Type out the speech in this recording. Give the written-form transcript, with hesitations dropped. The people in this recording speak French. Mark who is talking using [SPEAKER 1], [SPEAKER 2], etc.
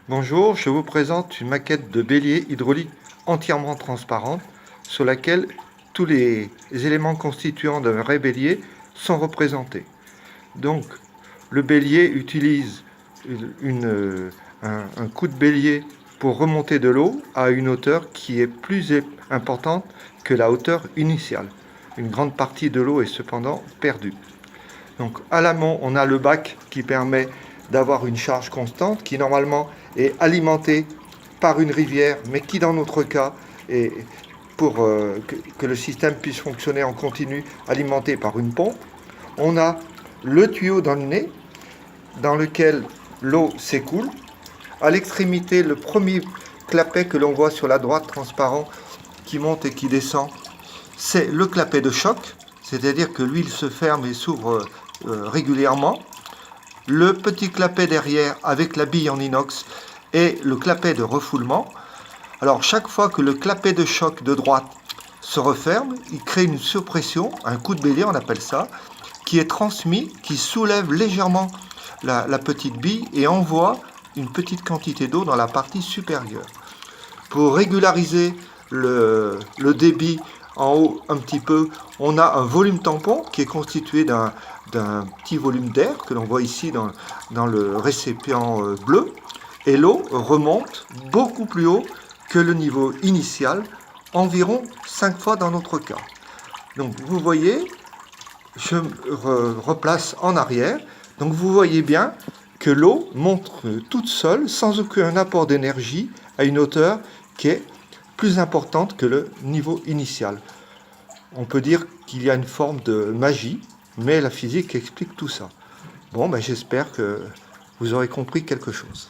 [SPEAKER 1] Bonjour, je vous présente une maquette de bélier hydraulique entièrement transparente sur laquelle tous les éléments constituants d'un vrai bélier sont représentés. Donc, le bélier utilise un coup de bélier pour remonter de l'eau à une hauteur qui est plus importante que la hauteur initiale. Une grande partie de l'eau est cependant perdue. Donc à l'amont, on a le bac qui permet d'avoir une charge constante qui normalement est alimentée par une rivière, mais qui dans notre cas est pour que le système puisse fonctionner en continu, alimenté par une pompe. On a le tuyau dans le nez dans lequel l'eau s'écoule. À l'extrémité, le premier clapet que l'on voit sur la droite transparent qui monte et qui descend, c'est le clapet de choc, c'est-à-dire que l'huile se ferme et s'ouvre régulièrement. Le petit clapet derrière avec la bille en inox et le clapet de refoulement. Alors chaque fois que le clapet de choc de droite se referme, il crée une surpression, un coup de bélier on appelle ça, qui est transmis, qui soulève légèrement la petite bille et envoie une petite quantité d'eau dans la partie supérieure. Pour régulariser le débit en haut un petit peu, on a un volume tampon qui est constitué d'un petit volume d'air que l'on voit ici dans le récipient bleu. Et l'eau remonte beaucoup plus haut que le niveau initial, environ 5 fois dans notre cas. Donc vous voyez, je me replace en arrière. Donc vous voyez bien que l'eau monte toute seule, sans aucun apport d'énergie, à une hauteur qui est plus importante que le niveau initial. On peut dire qu'il y a une forme de magie, mais la physique explique tout ça. Bon, j'espère que vous aurez compris quelque chose.